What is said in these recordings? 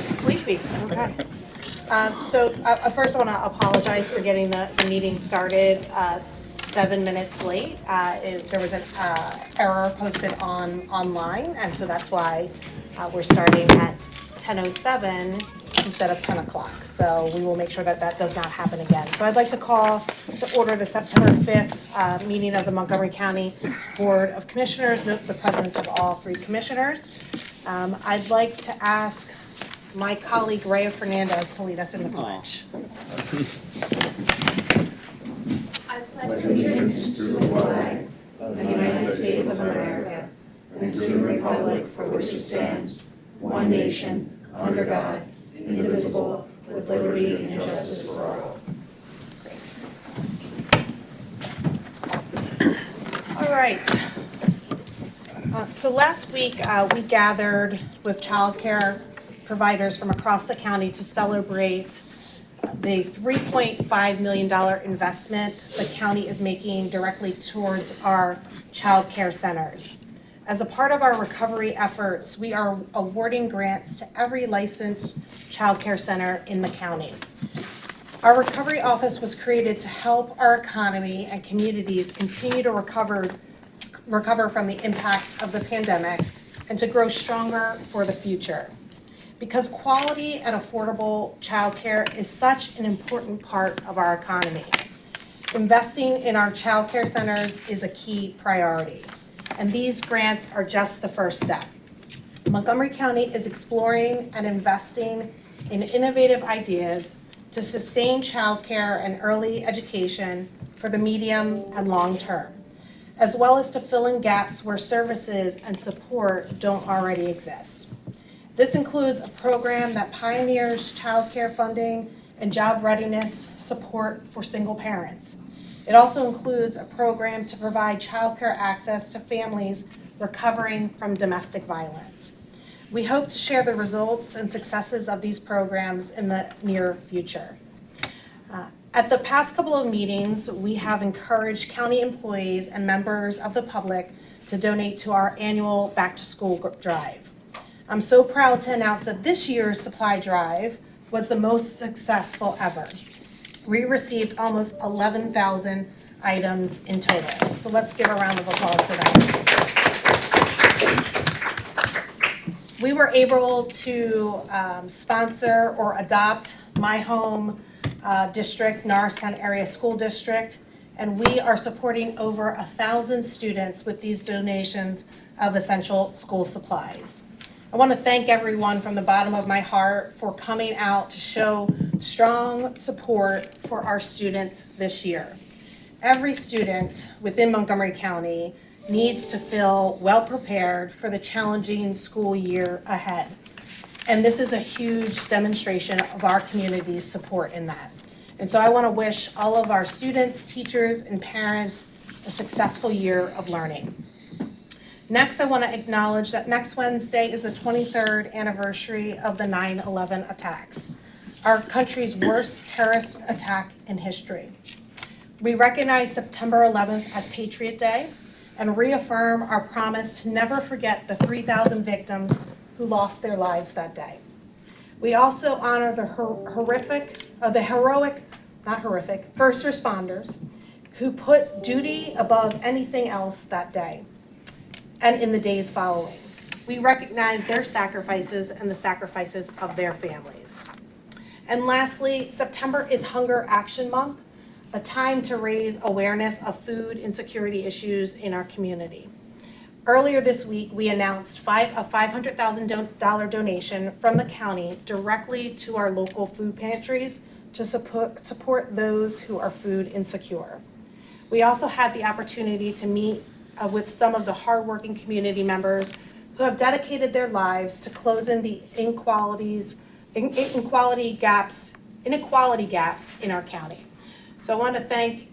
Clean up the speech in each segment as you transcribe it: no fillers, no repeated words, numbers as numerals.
Sleepy, okay. First I want to apologize for getting the meeting started 7 minutes late. There was an error posted online, and so that's why we're starting at 10:07 instead of 10 o'clock. So we will make sure that that does not happen again. So I'd like to call to order the September 5th meeting of the Montgomery County Board of Commissioners. Note the presence of all three commissioners. I'd like to ask my colleague Rhea Fernandez to lead us in the pledge. I pledge allegiance to the flag of the United States of America and to the republic for which it stands, one nation, under God, indivisible, with liberty and justice for all. All right. So last week, we gathered with childcare providers from across the county to celebrate the $3.5 million investment the county is making directly towards our childcare centers. As a part of our recovery efforts, we are awarding grants to every licensed childcare center in the county. Our recovery office was created to help our economy and communities continue to recover from the impacts of the pandemic and to grow stronger for the future. Because quality and affordable childcare is such an important part of our economy, investing in our childcare centers is a key priority, and these grants are just the first step. Montgomery County is exploring and investing in innovative ideas to sustain childcare and early education for the medium and long term, as well as to fill in gaps where services and support don't already exist. This includes a program that pioneers childcare funding and job readiness support for single parents. It also includes a program to provide childcare access to families recovering from domestic violence. We hope to share the results and successes of these programs in the near future. At the past couple of meetings, we have encouraged county employees and members of the public to donate to our annual back to school drive. I'm so proud to announce that this year's supply drive was the most successful ever. We received almost 11,000 items in total. So let's give a round of applause for that. We were able to sponsor or adopt My Home District, Norristown Area School District, and we are supporting over 1,000 students with these donations of essential school supplies. I want to thank everyone from the bottom of my heart for coming out to show strong support for our students this year. Every student within Montgomery County needs to feel well prepared for the challenging school year ahead. And this is a huge demonstration of our community's support in that. And so I want to wish all of our students, teachers, and parents a successful year of learning. Next, I want to acknowledge that next Wednesday is the 23rd anniversary of the 9/11 attacks, our country's worst terrorist attack in history. We recognize September 11th as Patriot Day and reaffirm our promise to never forget the 3,000 victims who lost their lives that day. We also honor the heroic first responders who put duty above anything else that day and in the days following. We recognize their sacrifices and the sacrifices of their families. And lastly, September is Hunger Action Month, a time to raise awareness of food insecurity issues in our community. Earlier this week, we announced a $500,000 donation from the county directly to our local food pantries to support those who are food insecure. We also had the opportunity to meet with some of the hardworking community members who have dedicated their lives to closing the inequality gaps in our county. So I want to thank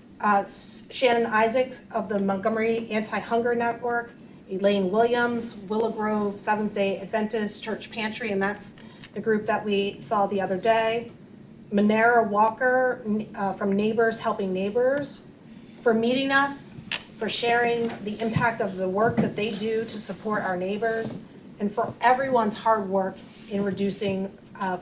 Shannon Isaacs of the Montgomery Anti-Hunger Network, Elaine Williams, Willow Grove Seventh-day Adventist Church Pantry, and that's the group that we saw the other day, Manera Walker from Neighbors Helping Neighbors, for meeting us, for sharing the impact of the work that they do to support our neighbors, and for everyone's hard work in reducing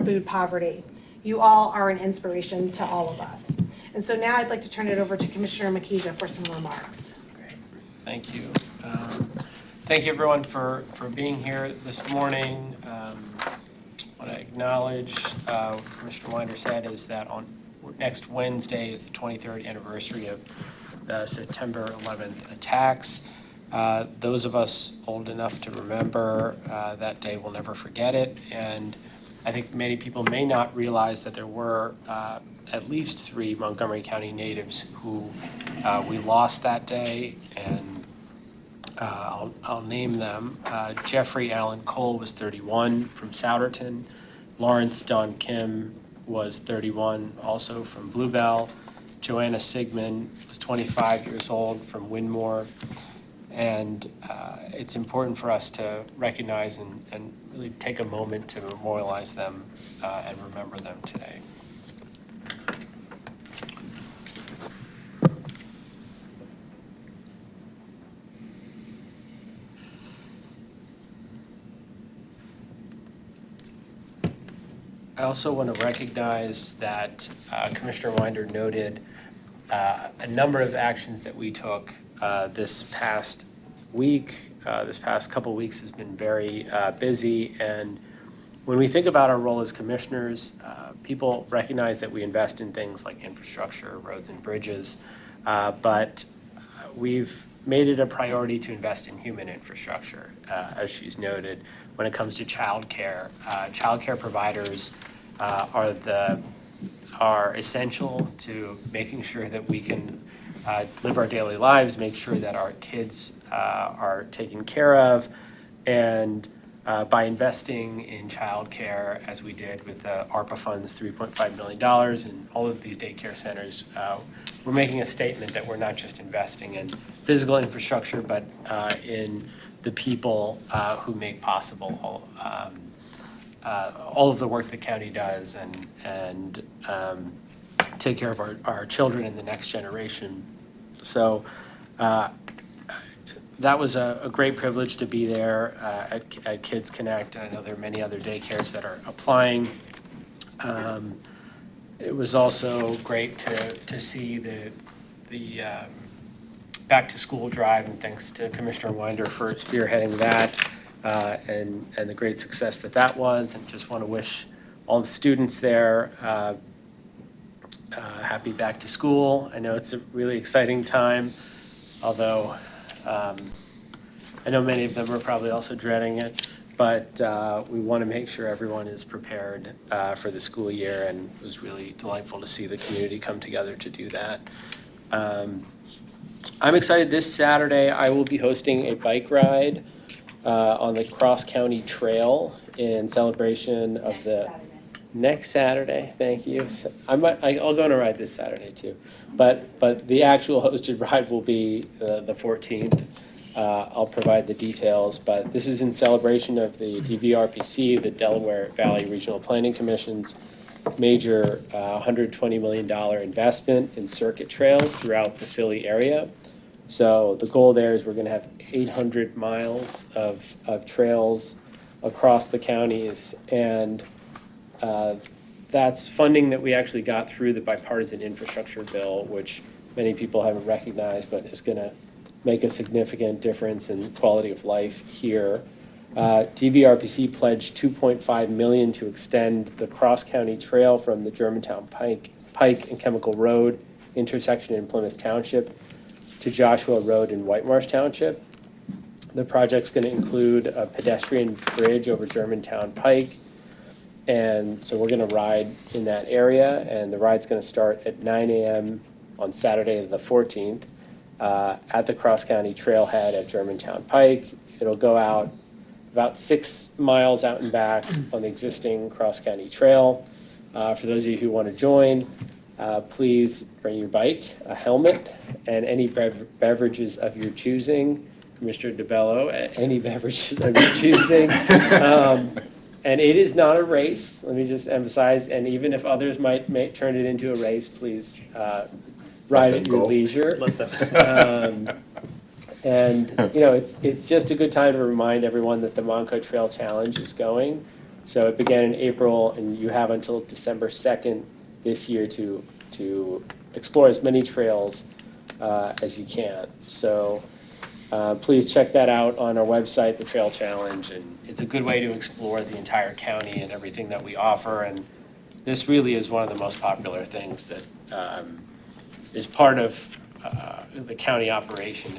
food poverty. You all are an inspiration to all of us. And so now I'd like to turn it over to Commissioner Makija for some remarks. Great. Thank you. Thank you, everyone, for being here this morning. What I acknowledge, what Commissioner Winder said, is that on next Wednesday is the 23rd anniversary of the September 11th attacks. Those of us old enough to remember that day will never forget it. And I think many people may not realize that there were at least 3 Montgomery County natives who we lost that day, and I'll name them. Jeffrey Allen Cole was 31 from Souderton. Lawrence Don Kim was 31, also from Bluebell. Joanna Sigmund was 25 years old from Winmore. And it's important for us to recognize and really take a moment to memorialize them and remember them today. I also want to recognize that Commissioner Winder noted a number of actions that we took this past week. This past couple weeks has been very busy, and when we think about our role as commissioners, people recognize that we invest in things like infrastructure, roads and bridges, but we've made it a priority to invest in human infrastructure, as she's noted. When it comes to childcare, childcare providers are essential to making sure that we can live our daily lives, make sure that our kids are taken care of, and by investing in childcare, as we did with the ARPA funds, $3.5 million, and all of these daycare centers, we're making a statement that we're not just investing in physical infrastructure, but in the people who make possible all of the work the county does and take care of our children and the next generation. So that was a great privilege to be there at Kids Connect. I know there are many other daycares that are applying. It was also great to see the back to school drive, and thanks to Commissioner Winder for spearheading that and the great success that was. And just want to wish all the students there happy back to school. I know it's a really exciting time, although I know many of them are probably also dreading it, but we want to make sure everyone is prepared for the school year, and it was really delightful to see the community come together to do that. I'm excited. This Saturday I will be hosting a bike ride on the Cross County Trail in celebration of next Saturday. Thank you. So I'll go on a ride this Saturday too, but the actual hosted ride will be the 14th. I'll provide the details, but this is in celebration of the DVRPC, the Delaware Valley Regional Planning Commission's major $120 million investment in circuit trails throughout the Philly area. So the goal there is we're going to have 800 miles of trails across the counties, and that's funding that we actually got through the bipartisan infrastructure bill, which many people haven't recognized, but is going to make a significant difference in quality of life here. DVRPC pledged $2.5 million to extend the Cross County Trail from the Germantown Pike and Chemical Road intersection in Plymouth Township to Joshua Road in White Marsh Township. The project's going to include a pedestrian bridge over Germantown Pike, and so we're going to ride in that area, and the ride's going to start at 9 a.m. on Saturday the 14th at the Cross County Trailhead at Germantown Pike. It'll go out about 6 miles out and back on the existing Cross County Trail. For those of you who want to join, please bring your bike, a helmet, and any beverages of your choosing. Mr. DeBello, any beverages of your choosing. And it is not a race, let me just emphasize, and even if others might turn it into a race, please ride at your leisure. And, it's just a good time to remind everyone that the Monco Trail Challenge is going. So it began in April, and you have until December 2nd this year to explore as many trails as you can. So please check that out on our website, the Trail Challenge, and it's a good way to explore the entire county and everything that we offer. And this really is one of the most popular things that is part of the county operation,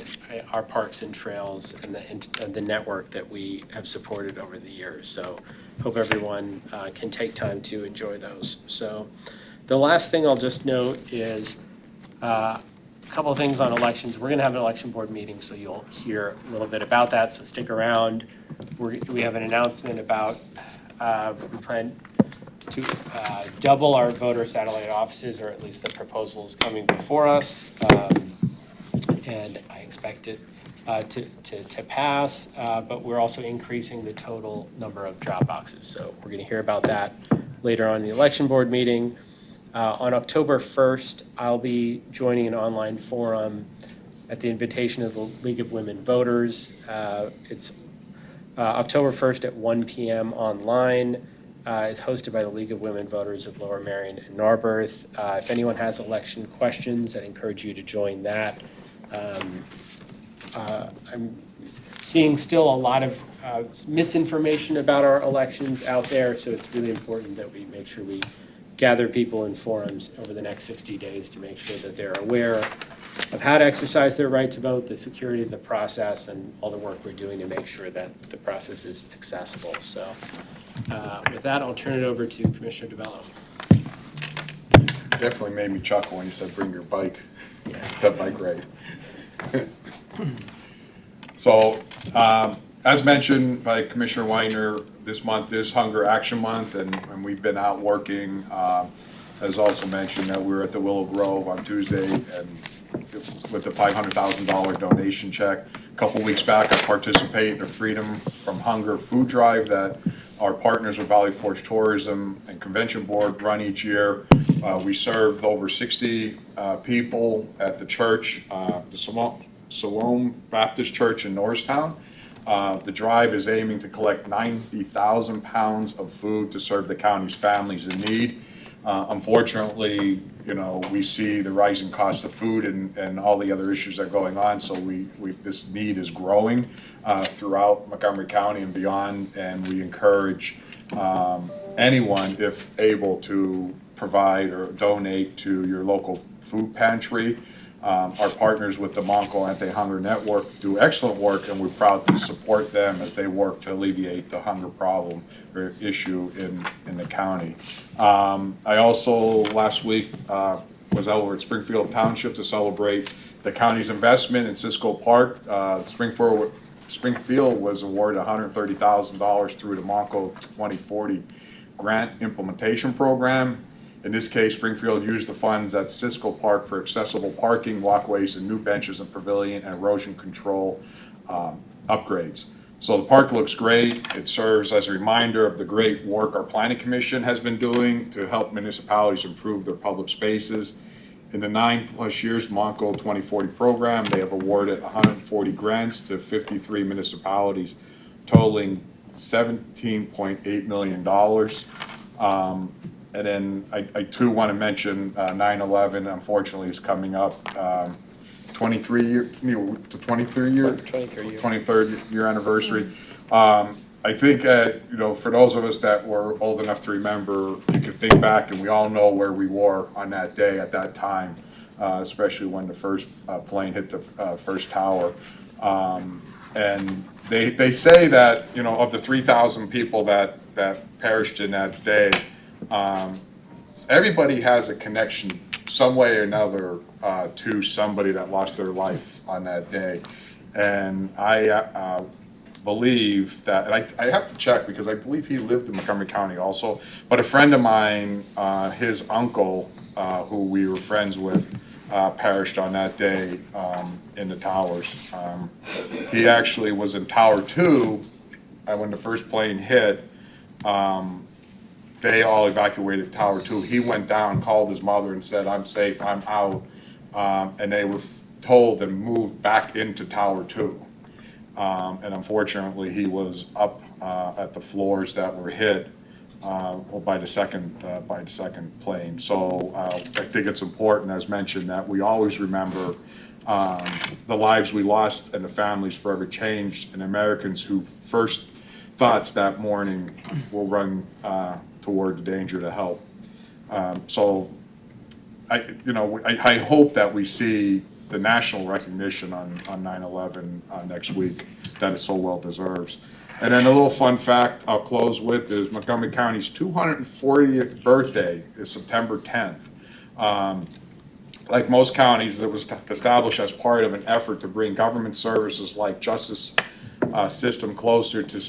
our parks and trails and the network that we have supported over the years. So hope everyone can take time to enjoy those. So the last thing I'll just note is a couple of things on elections. We're going to have an election board meeting, so you'll hear a little bit about that, so stick around. We have an announcement about, we plan to double our voter satellite offices, or at least the proposal is coming before us. And I expect it to pass, but we're also increasing the total number of drop boxes. So we're going to hear about that later on in the election board meeting. On October 1st, I'll be joining an online forum at the invitation of the League of Women Voters. It's October 1st at 1 p.m. online. It's hosted by the League of Women Voters of Lower Merion and Narberth. If anyone has election questions, I'd encourage you to join that. I'm seeing still a lot of misinformation about our elections out there, so it's really important that we make sure we gather people in forums over the next 60 days to make sure that they're aware of how to exercise their right to vote, the security of the process, and all the work we're doing to make sure that the process is accessible. So with that, I'll turn it over to Commissioner DeBello. Definitely made me chuckle when you said bring your bike, that bike ride. So, as mentioned by Commissioner Weiner, this month is Hunger Action Month, and we've been out working. As also mentioned, that we were at the Willow Grove on Tuesday and with the $500,000 donation check. A couple weeks back, I participated in a Freedom from Hunger food drive that our partners with Valley Forge Tourism and Convention Board run each year. We served over 60 people at the church, the Siloam Baptist Church in Norristown. The drive is aiming to collect 90,000 pounds of food to serve the county's families in need. Unfortunately, we see the rising cost of food and all the other issues that are going on, so this need is growing throughout Montgomery County and beyond, and we encourage anyone, if able, to provide or donate to your local food pantry. Our partners with the Monco Anti-Hunger Network do excellent work, and we're proud to support them as they work to alleviate the hunger problem or issue in the county. I also, last week, was over at Springfield Township to celebrate the county's investment in Cisco Park. Springfield was awarded $130,000 through the Monco 2040 Grant Implementation Program. In this case, Springfield used the funds at Cisco Park for accessible parking, walkways, and new benches and pavilion and erosion control upgrades. So the park looks great. It serves as a reminder of the great work our Planning Commission has been doing to help municipalities improve their public spaces. In the 9+ years Monco 2040 program, they have awarded 140 grants to 53 municipalities, totaling $17.8 million. And then I too want to mention 9/11, unfortunately, is coming up. 23rd year anniversary. I think for those of us that were old enough to remember, you can think back, and we all know where we were on that day at that time, especially when the first plane hit the first tower. And they say that of the 3,000 people that perished in that day. Everybody has a connection some way or another to somebody that lost their life on that day. And I believe that, and I have to check because I believe he lived in Montgomery County also, but a friend of mine, his uncle, who we were friends with, perished on that day in the towers. He actually was in Tower 2 when the first plane hit. They all evacuated Tower 2. He went down, called his mother and said, "I'm safe, I'm out." And they were told and moved back into Tower 2. And unfortunately, he was up at the floors that were hit by the second plane. So I think it's important, as mentioned, that we always remember the lives we lost and the families forever changed, and Americans who first thoughts that morning will run toward the danger to help. So I hope that we see the national recognition on 9/11 next week that it so well deserves. And then a little fun fact I'll close with is Montgomery County's 240th birthday is September 10th. Like most counties, it was established as part of an effort to bring government services like justice system closer to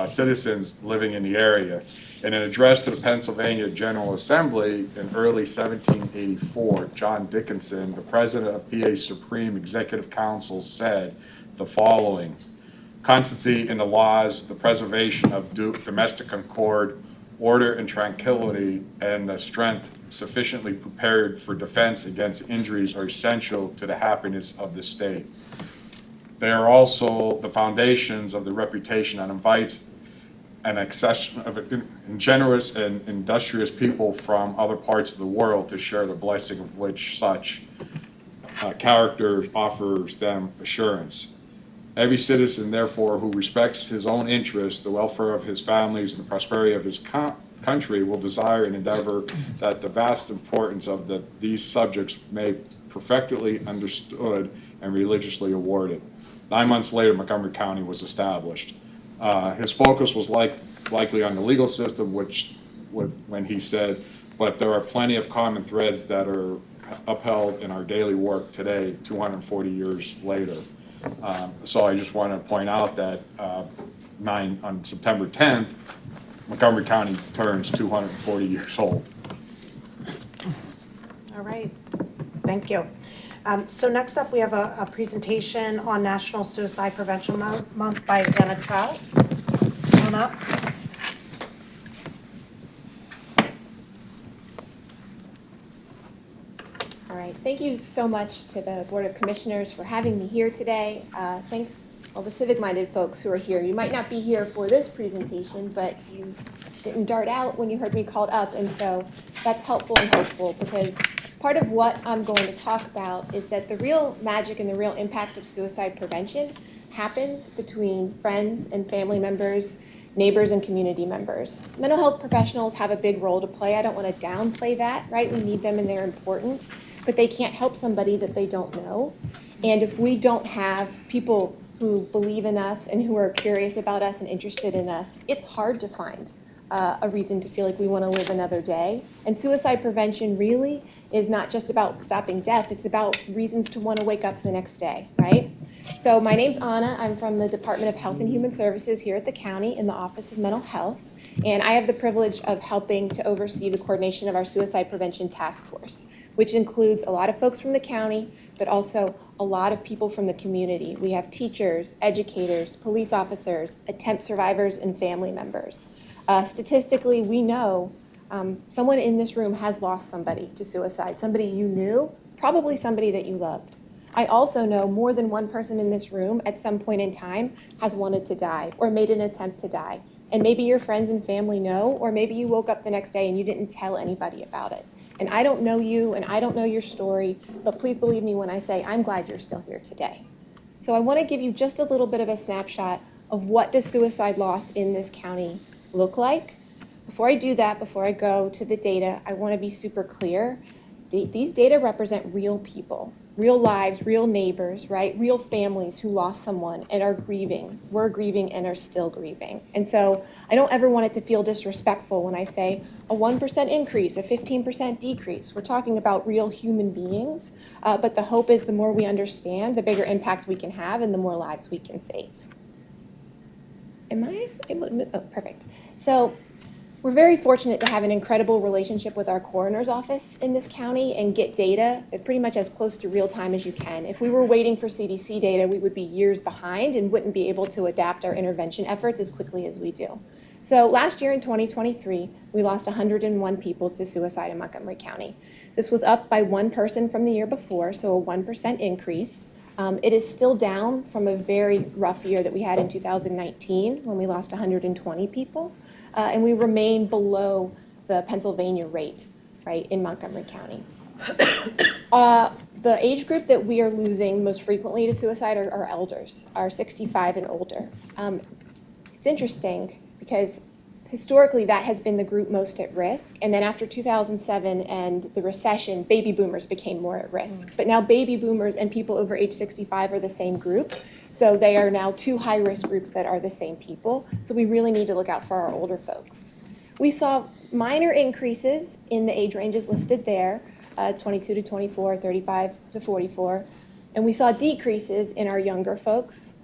citizens living in the area. In an address to the Pennsylvania General Assembly in early 1784, John Dickinson, the president of PA Supreme Executive Council, said the following: "Constancy in the laws, the preservation of domestic concord, order and tranquility, and the strength sufficiently prepared for defense against injuries are essential to the happiness of the state. They are also the foundations of the reputation that invites an accession of generous and industrious people from other parts of the world to share the blessing of which such character offers them assurance. Every citizen, therefore, who respects his own interests, the welfare of his families, and the prosperity of his country will desire and endeavor that the vast importance of these subjects may perfectly understood and religiously awarded." 9 months later, Montgomery County was established. His focus was likely on the legal system, when he said, "But there are plenty of common threads that are upheld in our daily work today, 240 years later." So I just want to point out that on September 10th, Montgomery County turns 240 years old. All right, thank you. So next up, we have a presentation on National Suicide Prevention Month by Anna Trout. Come on up. All right, thank you so much to the Board of Commissioners for having me here today. Thanks all the civic-minded folks who are here. You might not be here for this presentation, but you didn't dart out when you heard me called up, and so that's helpful and hopeful, because part of what I'm going to talk about is that the real magic and the real impact of suicide prevention happens between friends and family members, neighbors and community members. Mental health professionals have a big role to play. I don't want to downplay that, right? We need them and they're important, but they can't help somebody that they don't know. And if we don't have people who believe in us and who are curious about us and interested in us, it's hard to find a reason to feel like we want to live another day. And suicide prevention really is not just about stopping death, it's about reasons to want to wake up the next day, right? So my name's Anna. I'm from the Department of Health and Human Services here at the county in the Office of Mental Health. And I have the privilege of helping to oversee the coordination of our Suicide Prevention Task Force, which includes a lot of folks from the county, but also a lot of people from the community. We have teachers, educators, police officers, attempt survivors, and family members. Statistically, we know someone in this room has lost somebody to suicide, somebody you knew, probably somebody that you loved. I also know more than one person in this room at some point in time has wanted to die or made an attempt to die. And maybe your friends and family know, or maybe you woke up the next day and you didn't tell anybody about it. And I don't know you and I don't know your story, but please believe me when I say I'm glad you're still here today. So I want to give you just a little bit of a snapshot of what does suicide loss in this county look like. Before I do that, before I go to the data, I want to be super clear. These data represent real people, real lives, real neighbors, right? Real families who lost someone and are grieving, were grieving and are still grieving. And so I don't ever want it to feel disrespectful when I say a 1% increase, a 15% decrease. We're talking about real human beings, but the hope is the more we understand, the bigger impact we can have and the more lives we can save. Am I able to move? Oh, perfect. So we're very fortunate to have an incredible relationship with our coroner's office in this county and get data pretty much as close to real time as you can. If we were waiting for CDC data, we would be years behind and wouldn't be able to adapt our intervention efforts as quickly as we do. So last year in 2023, we lost 101 people to suicide in Montgomery County. This was up by one person from the year before, so a 1% increase. It is still down from a very rough year that we had in 2019 when we lost 120 people. And we remain below the Pennsylvania rate, right, in Montgomery County. The age group that we are losing most frequently to suicide are elders, are 65 and older. It's interesting because historically that has been the group most at risk. And then after 2007 and the recession, baby boomers became more at risk. But now baby boomers and people over age 65 are the same group. So they are now two high-risk groups that are the same people. So we really need to look out for our older folks. We saw minor increases in the age ranges listed there, 22 to 24, 35 to 44. And we saw decreases in our younger folks.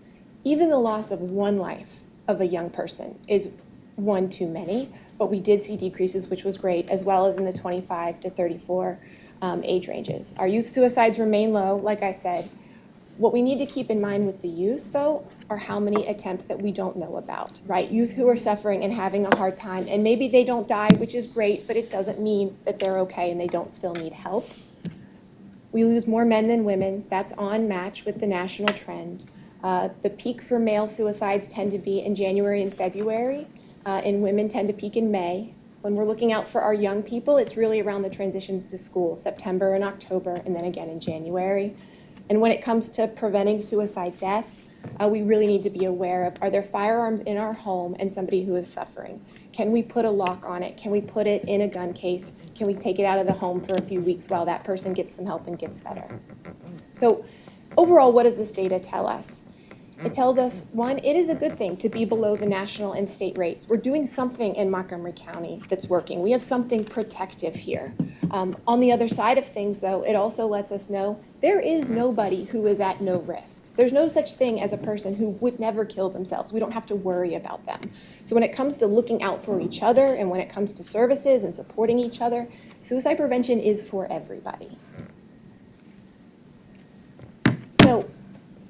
Even the loss of one life of a young person is one too many, but we did see decreases, which was great, as well as in the 25 to 34 age ranges. Our youth suicides remain low, like I said. What we need to keep in mind with the youth, though, are how many attempts that we don't know about, right? Youth who are suffering and having a hard time, and maybe they don't die, which is great, but it doesn't mean that they're okay and they don't still need help. We lose more men than women. That's on match with the national trend. The peak for male suicides tend to be in January and February, and women tend to peak in May. When we're looking out for our young people, it's really around the transitions to school, September and October, and then again in January. And when it comes to preventing suicide death, we really need to be aware of, are there firearms in our home and somebody who is suffering? Can we put a lock on it? Can we put it in a gun case? Can we take it out of the home for a few weeks while that person gets some help and gets better? So overall, what does this data tell us? It tells us, one, it is a good thing to be below the national and state rates. We're doing something in Montgomery County that's working. We have something protective here. On the other side of things, though, it also lets us know there is nobody who is at no risk. There's no such thing as a person who would never kill themselves. We don't have to worry about them. So when it comes to looking out for each other and when it comes to services and supporting each other, suicide prevention is for everybody. So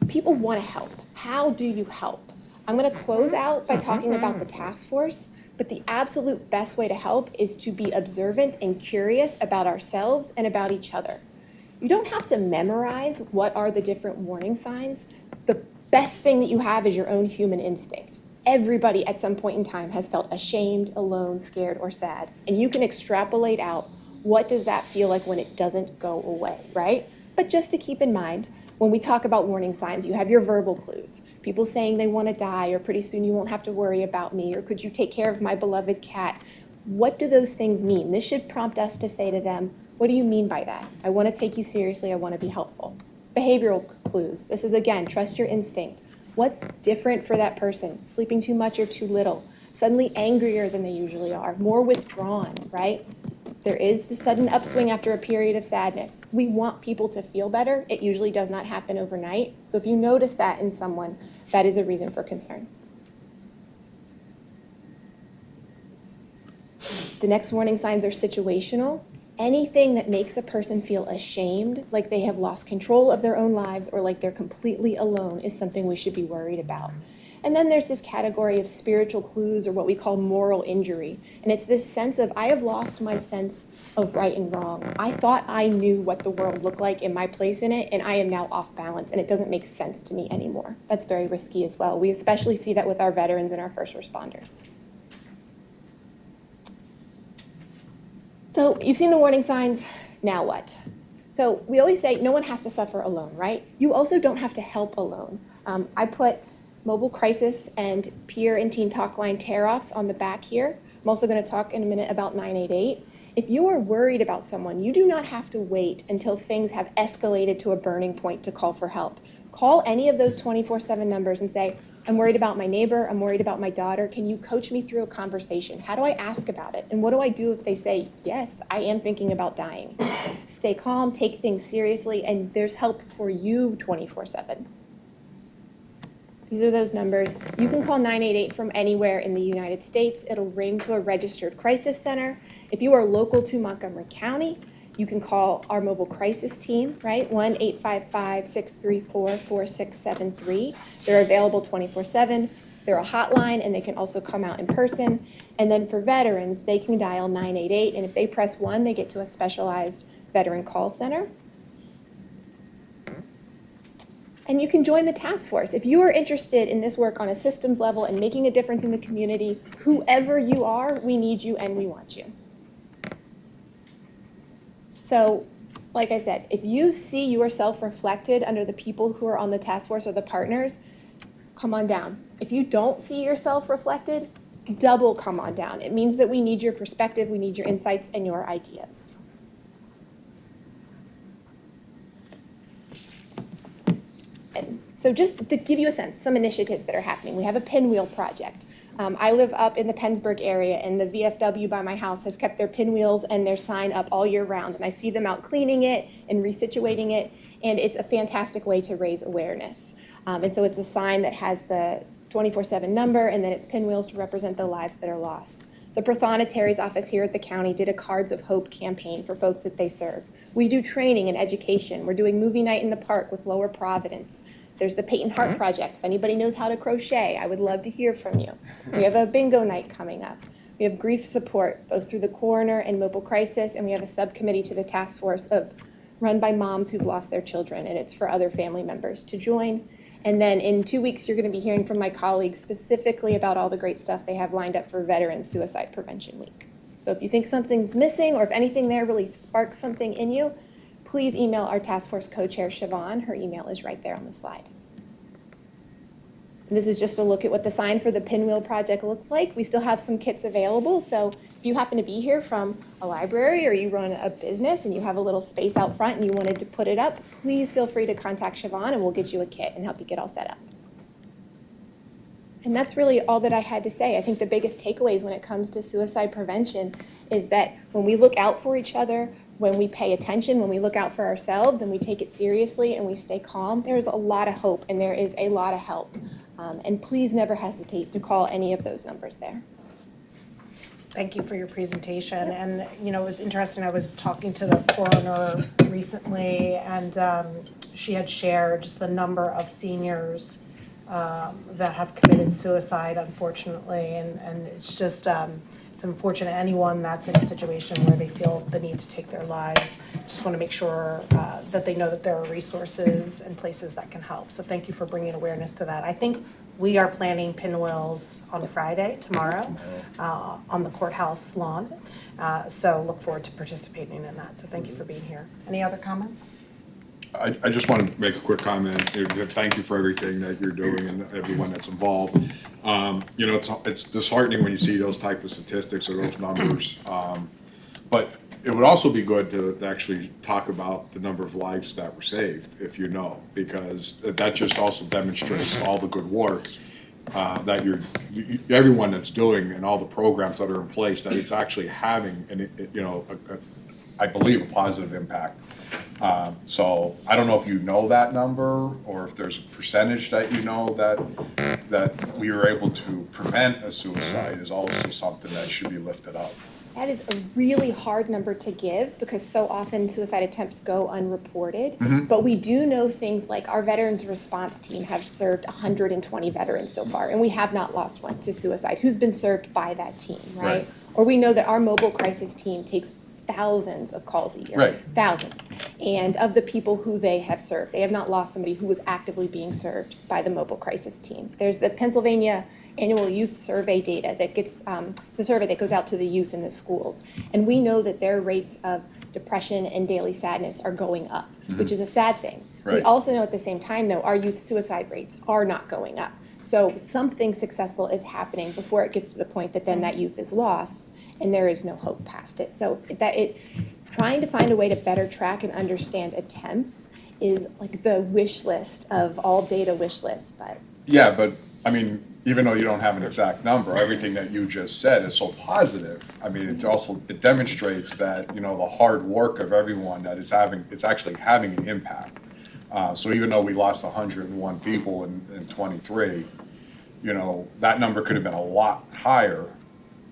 people want to help. How do you help? I'm going to close out by talking about the task force, but the absolute best way to help is to be observant and curious about ourselves and about each other. You don't have to memorize what are the different warning signs. The best thing that you have is your own human instinct. Everybody at some point in time has felt ashamed, alone, scared, or sad, and you can extrapolate out what does that feel like when it doesn't go away, right? But just to keep in mind, when we talk about warning signs, you have your verbal clues. People saying they want to die, or pretty soon you won't have to worry about me, or could you take care of my beloved cat? What do those things mean? This should prompt us to say to them, what do you mean by that? I want to take you seriously. I want to be helpful. Behavioral clues. This is, again, trust your instinct. What's different for that person? Sleeping too much or too little? Suddenly angrier than they usually are? More withdrawn, right? There is the sudden upswing after a period of sadness. We want people to feel better. It usually does not happen overnight. So if you notice that in someone, that is a reason for concern. The next warning signs are situational. Anything that makes a person feel ashamed, like they have lost control of their own lives or like they're completely alone, is something we should be worried about. And then there's this category of spiritual clues, or what we call moral injury. And it's this sense of, I have lost my sense of right and wrong. I thought I knew what the world looked like and my place in it, and I am now off balance, and it doesn't make sense to me anymore. That's very risky as well. We especially see that with our veterans and our first responders. So you've seen the warning signs, now what? So we always say no one has to suffer alone, right? You also don't have to help alone. I put mobile crisis and peer and teen talk line tear-offs on the back here. I'm also going to talk in a minute about 988. If you are worried about someone, you do not have to wait until things have escalated to a burning point to call for help. Call any of those 24/7 numbers and say, I'm worried about my neighbor, I'm worried about my daughter. Can you coach me through a conversation? How do I ask about it? And what do I do if they say, yes, I am thinking about dying? Stay calm, take things seriously, and there's help for you 24/7. These are those numbers. You can call 988 from anywhere in the United States. It'll ring to a registered crisis center. If you are local to Montgomery County, you can call our mobile crisis team, right? 1-855-634-4673. They're available 24/7. They're a hotline, and they can also come out in person. And then for veterans, they can dial 988, and if they press 1, they get to a specialized Veteran Call Center. And you can join the task force. If you are interested in this work on a systems level and making a difference in the community, whoever you are, we need you and we want you. So, like I said, if you see yourself reflected under the people who are on the task force or the partners, come on down. If you don't see yourself reflected, double come on down. It means that we need your perspective, we need your insights and your ideas. And so just to give you a sense, some initiatives that are happening. We have a pinwheel project. I live up in the Pennsburg area, and the VFW by my house has kept their pinwheels and their sign up all year round. And I see them out cleaning it and resituating it, and it's a fantastic way to raise awareness. And so it's a sign that has the 24/7 number, and then it's pinwheels to represent the lives that are lost. The Prothonotari's office here at the county did a Cards of Hope campaign for folks that they serve. We do training and education. We're doing movie night in the park with Lower Providence. There's the Peyton Hart Project. If anybody knows how to crochet, I would love to hear from you. We have a bingo night coming up. We have grief support, both through the coroner and mobile crisis, and we have a subcommittee to the task force run by moms who've lost their children, and it's for other family members to join. And then in 2 weeks, you're going to be hearing from my colleagues specifically about all the great stuff they have lined up for Veterans Suicide Prevention Week. So if you think something's missing, or if anything there really sparks something in you, please email our task force co-chair, Siobhan. Her email is right there on the slide. And this is just a look at what the sign for the Pinwheel Project looks like. We still have some kits available, so if you happen to be here from a library or you run a business and you have a little space out front and you wanted to put it up, please feel free to contact Siobhan and we'll get you a kit and help you get all set up. And that's really all that I had to say. I think the biggest takeaways when it comes to suicide prevention is that when we look out for each other, when we pay attention, when we look out for ourselves and we take it seriously and we stay calm, there's a lot of hope and there is a lot of help. And please never hesitate to call any of those numbers there. Thank you for your presentation. And, you know, it was interesting, I was talking to the coroner recently, and she had shared just the number of seniors that have committed suicide, unfortunately. And it's just, it's unfortunate anyone that's in a situation where they feel the need to take their lives. Just want to make sure that they know that there are resources and places that can help. So thank you for bringing awareness to that. I think we are planning pinwheels on Friday, tomorrow, on the courthouse lawn. So look forward to participating in that. So thank you for being here. Any other comments? I just want to make a quick comment. Thank you for everything that you're doing and everyone that's involved. You know, it's disheartening when you see those type of statistics or those numbers. But it would also be good to actually talk about the number of lives that were saved, if you know, because that just also demonstrates all the good work that everyone that's doing and all the programs that are in place, that it's actually having, I believe, a positive impact. So I don't know if you know that number or if there's a percentage that you know that we were able to prevent a suicide is also something that should be lifted up. That is a really hard number to give because so often suicide attempts go unreported. But we do know things like our veterans response team have served 120 veterans so far, and we have not lost one to suicide who's been served by that team, right? Or we know that our mobile crisis team takes thousands of calls a year, thousands. And of the people who they have served, they have not lost somebody who was actively being served by the mobile crisis team. There's the Pennsylvania Annual Youth Survey data that gets, it's a survey that goes out to the youth in the schools. And we know that their rates of depression and daily sadness are going up, which is a sad thing. We also know at the same time, though, our youth suicide rates are not going up. So something successful is happening before it gets to the point that then that youth is lost and there is no hope past it. So trying to find a way to better track and understand attempts is like the wish list of all data wish lists. But yeah, but I mean, even though you don't have an exact number, everything that you just said is so positive. I mean, it demonstrates that, you know, the hard work of everyone that it's actually having an impact. So even though we lost 101 people in 23, you know, that number could have been a lot higher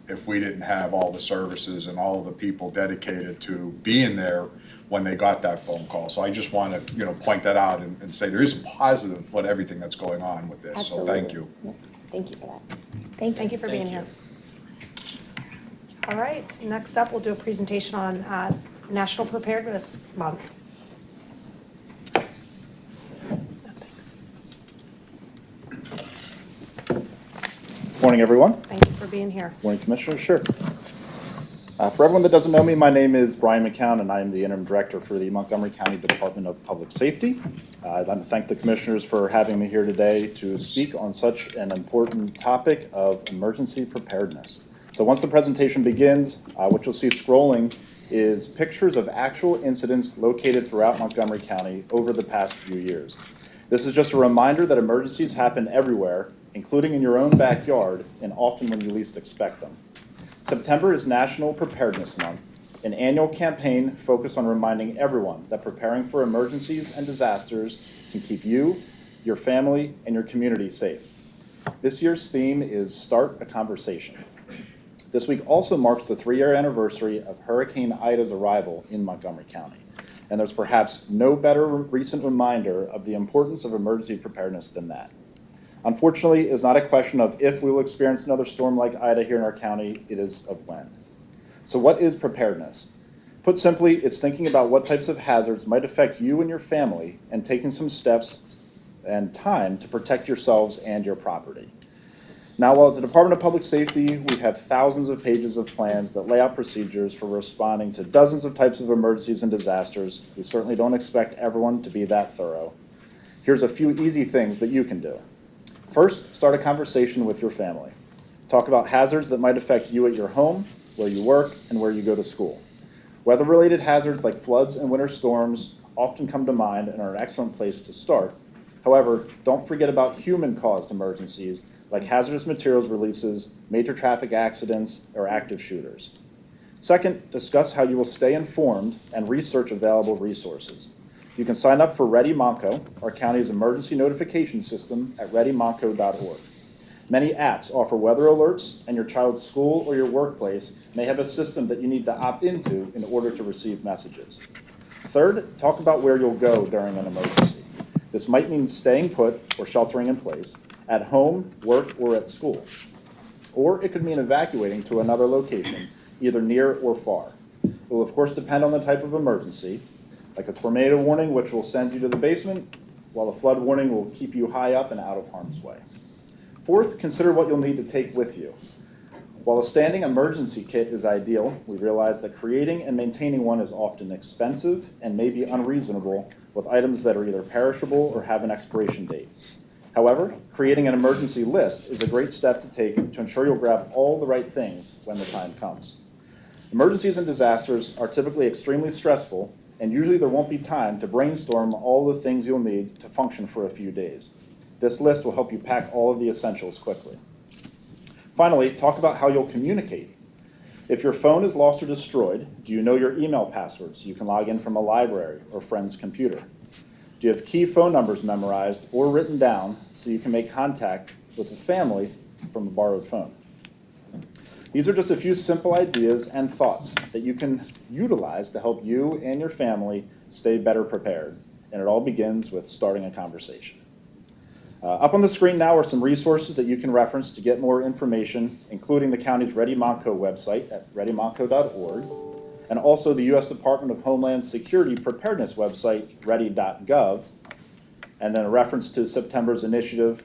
if we didn't have all the services and all the people dedicated to being there when they got that phone call. So I just want to, you know, point that out and say there is a positive with everything that's going on with this. absolutely. So thank you. Yep. Thank you for that. Thank you for being here. All right, next up, we'll do a presentation on National Preparedness Month. Morning, everyone. Thank you for being here. Morning, Commissioner. Sure. For everyone that doesn't know me, my name is Brian McCown, and I am the interim director for the Montgomery County Department of Public Safety. I'd like to thank the commissioners for having me here today to speak on such an important topic of emergency preparedness. So once the presentation begins, what you'll see scrolling is pictures of actual incidents located throughout Montgomery County over the past few years. This is just a reminder that emergencies happen everywhere, including in your own backyard, and often when you least expect them. September is National Preparedness Month, an annual campaign focused on reminding everyone that preparing for emergencies and disasters can keep you, your family, and your community safe. This year's theme is Start a Conversation. This week also marks the 3-year anniversary of Hurricane Ida's arrival in Montgomery County. And there's perhaps no better recent reminder of the importance of emergency preparedness than that. Unfortunately, it's not a question of if we will experience another storm like Ida here in our county, it is of when. So what is preparedness? Put simply, it's thinking about what types of hazards might affect you and your family and taking some steps and time to protect yourselves and your property. Now, while at the Department of Public Safety, we have thousands of pages of plans that lay out procedures for responding to dozens of types of emergencies and disasters, we certainly don't expect everyone to be that thorough. Here's a few easy things that you can do. First, start a conversation with your family. Talk about hazards that might affect you at your home, where you work, and where you go to school. Weather-related hazards like floods and winter storms often come to mind and are an excellent place to start. However, don't forget about human-caused emergencies like hazardous materials releases, major traffic accidents, or active shooters. Second, discuss how you will stay informed and research available resources. You can sign up for Ready Monco, our county's emergency notification system, at readymonco.org. Many apps offer weather alerts, and your child's school or your workplace may have a system that you need to opt into in order to receive messages. Third, talk about where you'll go during an emergency. This might mean staying put or sheltering in place, at home, work, or at school. Or it could mean evacuating to another location, either near or far. It will of course depend on the type of emergency, like a tornado warning, which will send you to the basement, while a flood warning will keep you high up and out of harm's way. Fourth, consider what you'll need to take with you. While a standing emergency kit is ideal, we realize that creating and maintaining one is often expensive and may be unreasonable with items that are either perishable or have an expiration date. However, creating an emergency list is a great step to take to ensure you'll grab all the right things when the time comes. Emergencies and disasters are typically extremely stressful, and usually there won't be time to brainstorm all the things you'll need to function for a few days. This list will help you pack all of the essentials quickly. Finally, talk about how you'll communicate. If your phone is lost or destroyed, do you know your email password so you can log in from a library or friend's computer? Do you have key phone numbers memorized or written down so you can make contact with a family from a borrowed phone? These are just a few simple ideas and thoughts that you can utilize to help you and your family stay better prepared. And it all begins with starting a conversation. Up on the screen now are some resources that you can reference to get more information, including the county's Ready Monco website at readymonco.org, and also the U.S. Department of Homeland Security Preparedness website, ready.gov, and then a reference to September's initiative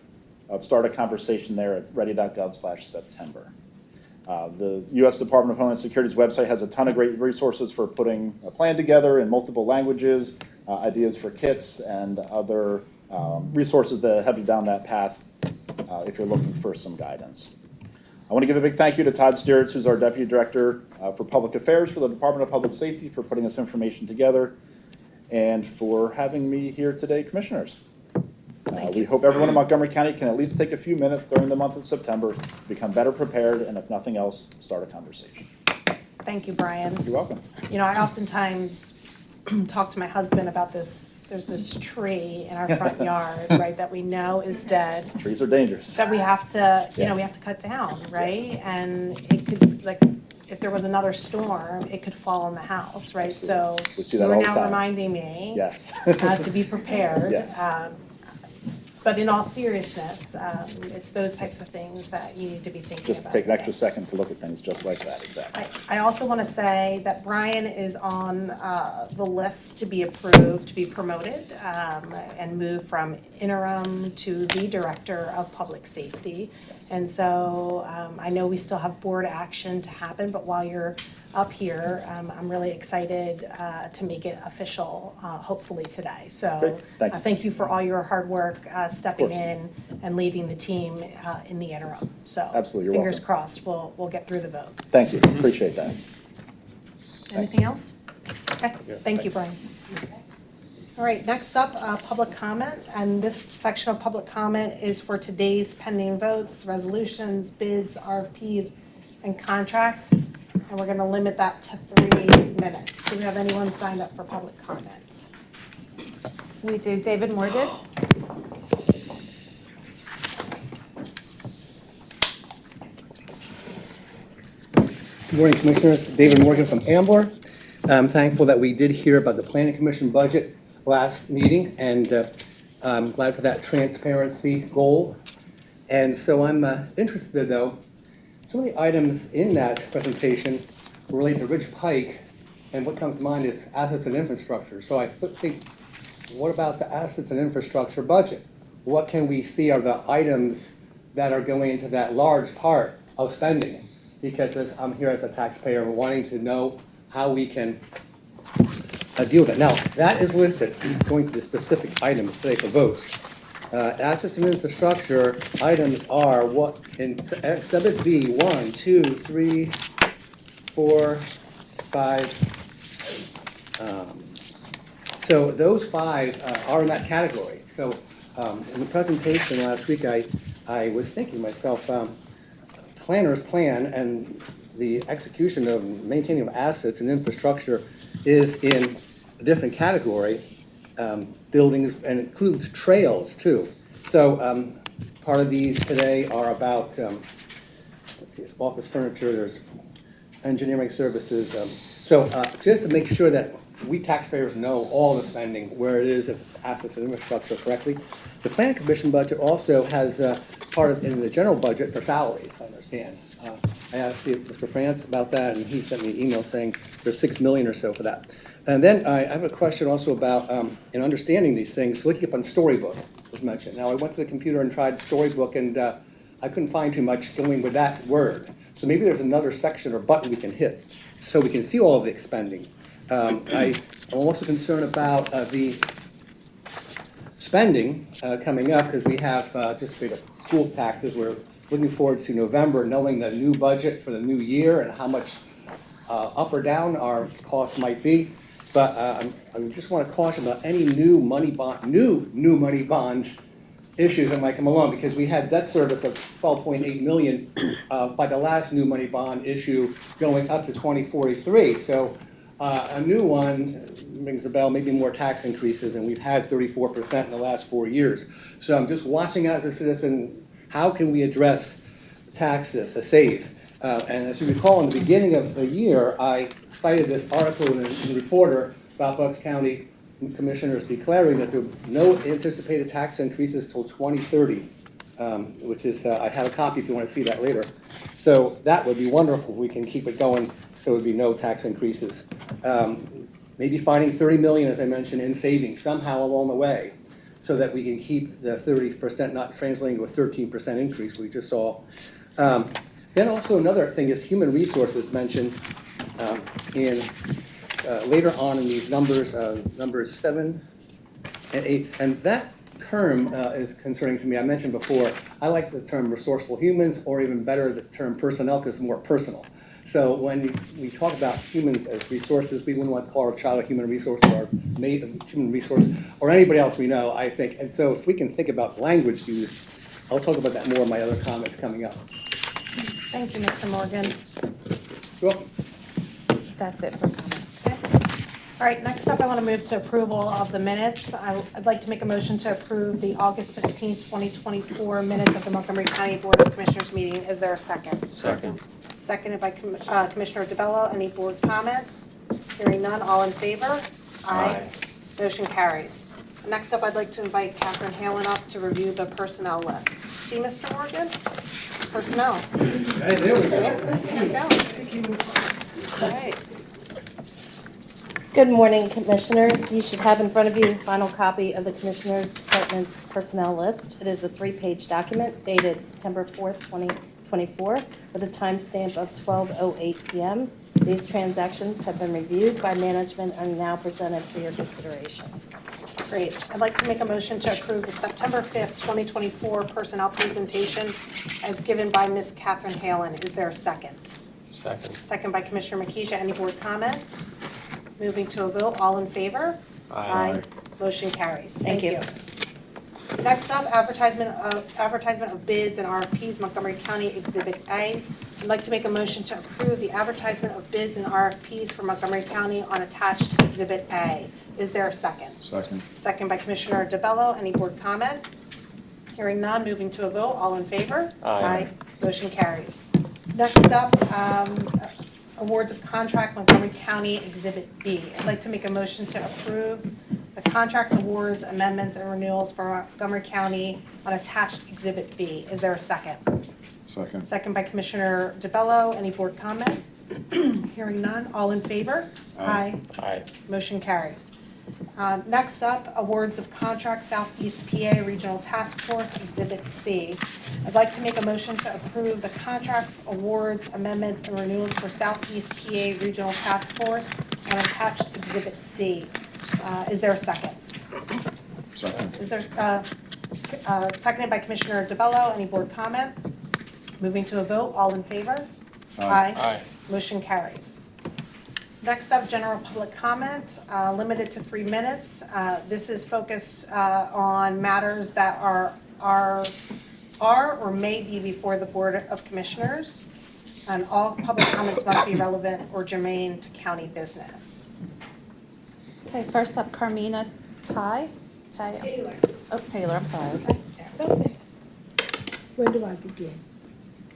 of Start a Conversation there at ready.gov/September. The U.S. Department of Homeland Security's website has a ton of great resources for putting a plan together in multiple languages, ideas for kits, and other resources that help you down that path if you're looking for some guidance. I want to give a big thank you to Todd Stieritz, who's our Deputy Director for Public Affairs for the Department of Public Safety, for putting this information together, and for having me here today, Commissioners. We hope everyone in Montgomery County can at least take a few minutes during the month of September to become better prepared, and if nothing else, start a conversation. Thank you, Brian. You're welcome. You know, I oftentimes talk to my husband about this. There's this tree in our front yard, right, that we know is dead, Trees are dangerous. that we have to, Yeah. we have to cut down, right? And it could, like, if there was another storm, it could fall on the house, right? So We see that you are all the now time. reminding me Yes. to be prepared. Yes. But in all seriousness, it's those types of things that you need to be thinking about. Just take an extra second to look at things just like that, exactly. I also want to say that Brian is on the list to be approved, to be promoted, and move from interim to the Director of Public Safety. And so I know we still have board action to happen, but while you're up here, I'm really excited to make it official, hopefully today. So Great. Thank you. thank you for all your hard work stepping course. in and leading the team in the interim. So Absolutely, you're fingers welcome. crossed, we'll get through the vote. Thank you, appreciate that. Anything else? Okay, thank you, Brian. All right, next up, public comment, and this section of public comment is for today's pending votes, resolutions, bids, RFPs, and contracts, and we're gonna limit that to 3 minutes. Do we have anyone signed up for public comment? We do. David Moore did. Good morning, Commissioners. David Morgan from Ambler. I'm thankful that we did hear about the Planning Commission budget last meeting, and I'm glad for that transparency goal. And so I'm interested, though, some of the items in that presentation relate to Ridge Pike, and what comes to mind is assets and infrastructure. So I think, what about the assets and infrastructure budget? What can we see are the items that are going into that large part of spending? Because as I'm here as a taxpayer, wanting to know how we can deal with it. Now, that is listed, going to the specific items today for votes. Assets and infrastructure items are what, in Exhibit B, 1, 2, 3, 4, 5. So those 5 are in that category. So in the presentation last week, I was thinking to myself, planner's plan and the execution of maintaining of assets and infrastructure is in a different category, buildings, and includes trails too. So part of these today are about, let's see, it's office furniture, there's engineering services. So just to make sure that we taxpayers know all the spending, where it is, if it's assets and infrastructure correctly. The Planning Commission budget also has part of, in the general budget for salaries, I understand. I asked Mr. France about that, and he sent me an email saying there's $6 million or so for that. And then I have a question also about, in understanding these things, looking up on Storybook was mentioned. Now, I went to the computer and tried Storybook, and I couldn't find too much going with that word. So maybe there's another section or button we can hit so we can see all of the expending. I'm also concerned about the spending coming up, because we have just paid school taxes. We're looking forward to November, knowing the new budget for the new year and how much up or down our costs might be. But I just want to caution about any new money bond, new money bond issues that might come along, because we had debt service of $12.8 million by the last new money bond issue going up to 2043. So a new one rings a bell, maybe more tax increases, and we've had 34% in the last 4 years. So I'm just watching as a citizen, how can we address taxes, a save? And as you recall, in the beginning of the year, I cited this article in the Reporter about Bucks County commissioners declaring that there are no anticipated tax increases till 2030, which is, I have a copy if you want to see that later. So that would be wonderful if we can keep it going, so it would be no tax increases. Maybe finding $30 million, as I mentioned, in savings somehow along the way, so that we can keep the 30% not translating to a 13% increase we just saw. Then also another thing is human resources mentioned in later on in these numbers, numbers 7 and 8, and that term is concerning to me. I mentioned before, I like the term resourceful humans, or even better, the term personnel, because it's more personal. So when we talk about humans as resources, we wouldn't want to call our child a human resource, or a maid a human resource, or anybody else we know, I think. And so if we can think about language use, I'll talk about that more in my other comments coming up. Thank you, Mr. Morgan. You're welcome. That's it for comment. All right, next up, I want to move to approval of the minutes. I'd like to make a motion to approve the August 15, 2024 minutes of the Montgomery County Board of Commissioners meeting. Is there a second? Second. Seconded by Commissioner DeBello. Any board comment? Hearing none, all in favor? Aye. Motion carries. Next up, I'd like to invite Catherine Halen up to review the personnel list. See, Mr. Morgan? Personnel. Hey, there we go. There you go. All right. Good morning, Commissioners. You should have in front of you the final copy of the Commissioners Department's personnel list. It is a 3-page document dated September 4th, 2024, with a timestamp of 12:08 p.m. These transactions have been reviewed by management and are now presented for your consideration. Great. I'd like to make a motion to approve the September 5th, 2024 personnel presentation as given by Ms. Catherine Halen. Is there a second? Second. Second by Commissioner Makisha. Any board comments? Moving to a vote. All in favor? Aye. Motion carries. Thank you. Next up, advertisement of bids and RFPs, Montgomery County Exhibit A. I'd like to make a motion to approve the advertisement of bids and RFPs for Montgomery County on attached Exhibit A. Is there a second? Second. Second by Commissioner DeBello. Any board comment? Hearing none, moving to a vote. All in favor? Aye. Motion carries. Next up, awards of contract, Montgomery County Exhibit B. I'd like to make a motion to approve the contracts, awards, amendments, and renewals for Montgomery County on attached Exhibit B. Is there a second? Second. Second by Commissioner DeBello. Any board comment? Hearing none. All in favor? Aye. Aye. Motion carries. Next up, awards of contract, Southeast PA Regional Task Force, Exhibit C. I'd like to make a motion to approve the contracts, awards, amendments, and renewals for Southeast PA Regional Task Force on attached Exhibit C. Is there a second? Second. Is there, seconded by Commissioner DeBello. Any board comment? Moving to a vote. All in favor? Aye. Motion carries. Next up, general public comment, limited to 3 minutes. This is focused on matters that are or may be before the Board of Commissioners. And all public comments must be relevant or germane to county business. Okay, first up, Carmina Taylor. Oh, Taylor, I'm sorry. It's okay. Where do I begin?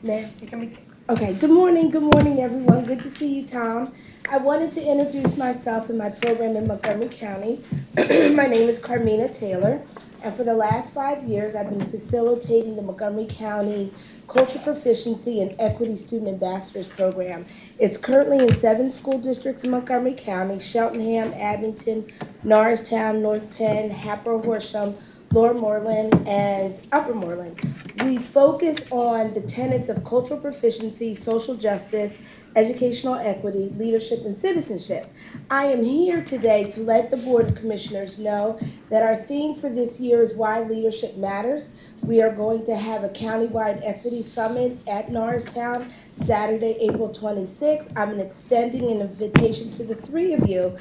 Now? You can be, Okay, good morning, everyone. Good to see you, Tom. I wanted to introduce myself and my program in Montgomery County. My name is Carmina Taylor, and for the last 5 years, I've been facilitating the Montgomery County Cultural Proficiency and Equity Student Ambassadors Program. It's currently in 7 school districts in Montgomery County: Cheltenham, Abington, Norristown, North Penn, Hatboro, Horsham, Lower Moreland, and Upper Moreland. We focus on the tenets of cultural proficiency, social justice, educational equity, leadership, and citizenship. I am here today to let the Board of Commissioners know that our theme for this year is Why Leadership Matters. We are going to have a countywide equity summit at Norristown, Saturday, April 26th. I'm extending an invitation to the 3 of you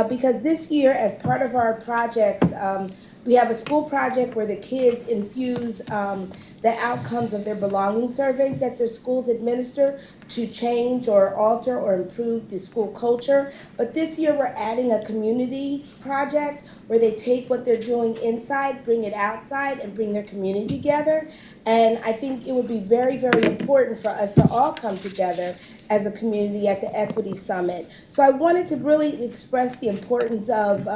because this year, as part of our projects, we have a school project where the kids infuse the outcomes of their belonging surveys that their schools administer to change or alter or improve the school culture. But this year we're adding a community project where they take what they're doing inside, bring it outside, and bring their community together. And I think it would be very, very important for us to all come together as a community at the Equity Summit. So I wanted to really express the importance of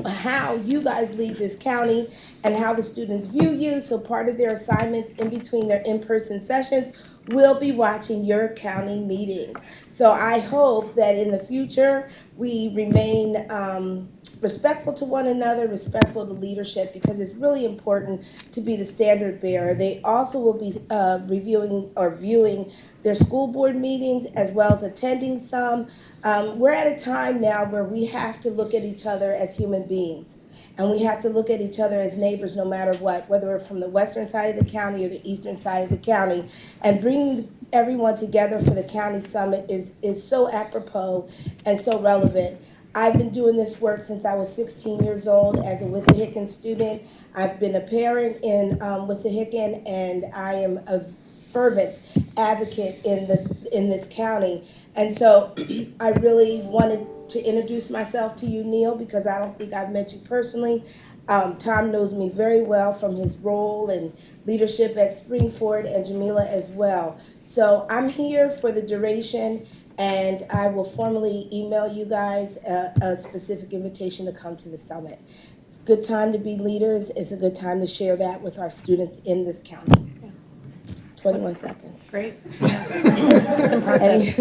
how you guys lead this county and how the students view you. So part of their assignments in between their in-person sessions will be watching your county meetings. So I hope that in the future we remain respectful to one another, respectful to leadership, because it's really important to be the standard bearer. They also will be reviewing or viewing their school board meetings as well as attending some. We're at a time now where we have to look at each other as human beings. And we have to look at each other as neighbors no matter what, whether we're from the western side of the county or the eastern side of the county. And bringing everyone together for the county summit is so apropos and so relevant. I've been doing this work since I was 16 years old as a Wissahickon student. I've been a parent in Wissahickon, and I am a fervent advocate in this county. And so I really wanted to introduce myself to you, Neil, because I don't think I've met you personally. Tom knows me very well from his role and leadership at Springford, and Jamila as well. So I'm here for the duration, and I will formally email you guys a specific invitation to come to the summit. It's a good time to be leaders. It's a good time to share that with our students in this county. 21 seconds. Great. It's impressive. Any-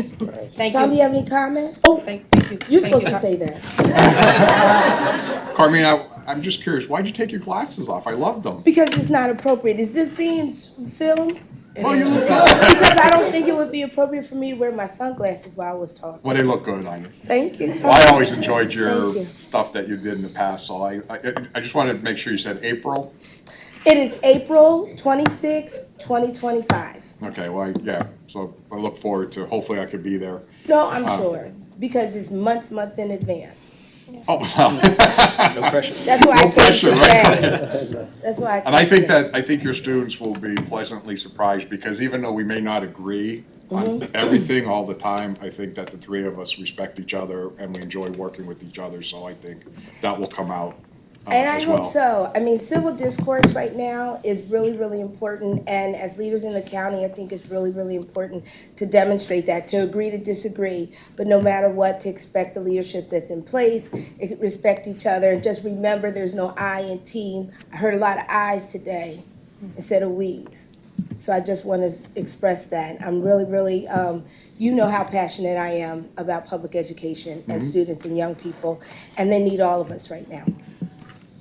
Thank Tom, do you. you have any comment? Oh, Thank you. you're Thank supposed you. to say that. Carmina, I'm just curious, why'd you take your glasses off? I loved them. Because it's not appropriate. Is this being filmed? Oh, you look good. Because I don't think it would be appropriate for me to wear my sunglasses while I was talking. Well, they look good on you. Thank you. Well, I always enjoyed your Thank you. stuff that you did in the past, so I just wanted to make sure you said April. It is April 26, 2025. Okay, well, yeah, so I look forward to, hopefully I could be there. No, I'm sure, because it's months in advance. Oh, well. No pressure. That's why I No came pressure, today. That's why I came And I think today. I think your students will be pleasantly surprised, because even though we may not agree on everything all the time, I think that the three of us respect each other and we enjoy working with each other, so I think that will come out And I as well. hope so. I mean, civil discourse right now is really, really important. And as leaders in the county, I think it's really, really important to demonstrate that, to agree to disagree. But no matter what, to expect the leadership that's in place, respect each other. And just remember, there's no I in team. I heard a lot of I's today instead of we's. So I just want to express that. I'm really, really, you know how passionate I am about public education and students and young people. And they need all of us right now.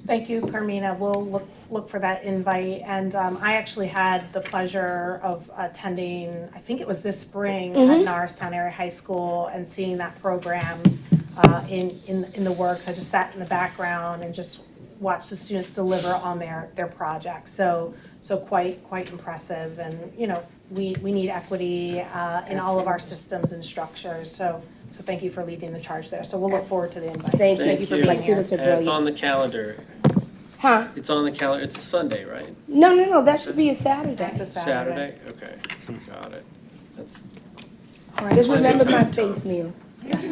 Thank you, Carmina. We'll look for that invite. And I actually had the pleasure of attending, I think it was this spring at Norristown Area High School and seeing that program in the works. I just sat in the background and just watched the students deliver on their projects. So quite impressive. And, you know, we need equity in all of our systems and structures. So thank you for leading the charge there. So we'll look forward to the invite. Thank Thank you. you for you. My being here. students are And it's on brilliant. the calendar. Huh? It's on the calendar. It's a Sunday, right? No, that should be a Saturday. That's a Saturday. Okay, got it. That's, Just remember my face, Neil. Great.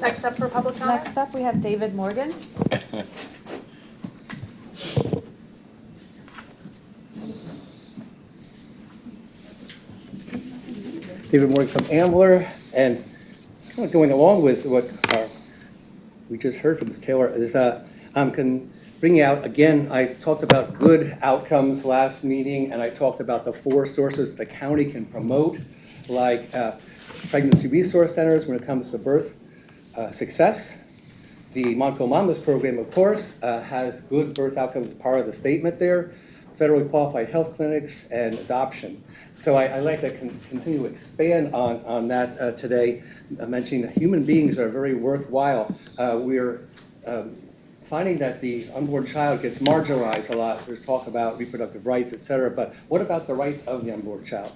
Next up for public comment? Next up, we have David Morgan. David Morgan from Ambler, and kind of going along with what we just heard from Ms. Taylor, is I'm bringing out, again, I talked about good outcomes last meeting, and I talked about the 4 sources the county can promote, like pregnancy resource centers when it comes to birth success. The Montco Mamas program, of course, has good birth outcomes as part of the statement there, federally qualified health clinics, and adoption. So I'd like to continue to expand on that today, mentioning that human beings are very worthwhile. We're finding that the unborn child gets marginalized a lot. There's talk about reproductive rights, et cetera, but what about the rights of the unborn child?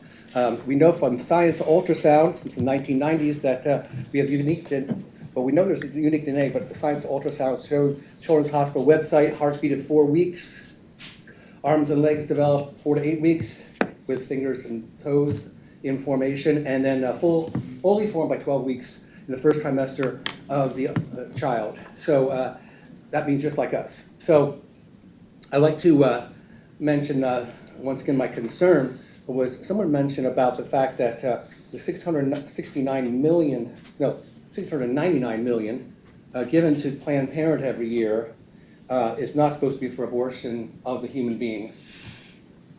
We know from science ultrasound since the 1990s that we have unique, well, we know there's a unique DNA, but the science ultrasound showed Children's Hospital website, heartbeat at 4 weeks, arms and legs develop 4 to 8 weeks with fingers and toes in formation, and then fully formed by 12 weeks in the first trimester of the child. So that means just like us. So I'd like to mention, once again, my concern was someone mentioned about the fact that the $699 million given to Planned Parenthood every year is not supposed to be for abortion of the human being.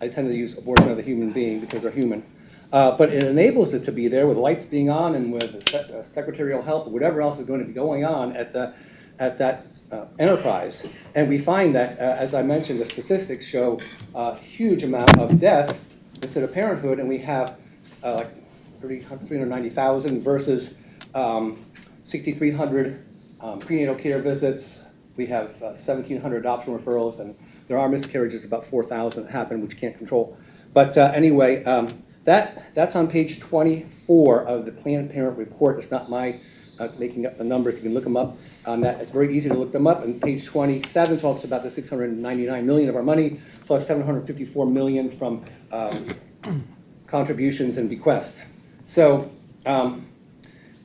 I tend to use abortion of the human being because they're human. But it enables it to be there with lights being on and with secretarial help or whatever else is going to be going on at that enterprise. And we find that, as I mentioned, the statistics show a huge amount of death instead of parenthood, and we have like 390,000 versus 6,300 prenatal care visits. We have 1,700 adoption referrals, and there are miscarriages, about 4,000 happen, which you can't control. But anyway, that's on page 24 of the Planned Parenthood report. It's not my making up the numbers. You can look them up on that. It's very easy to look them up. And page 27 talks about the $699 million of our money, plus $754 million from contributions and bequests. So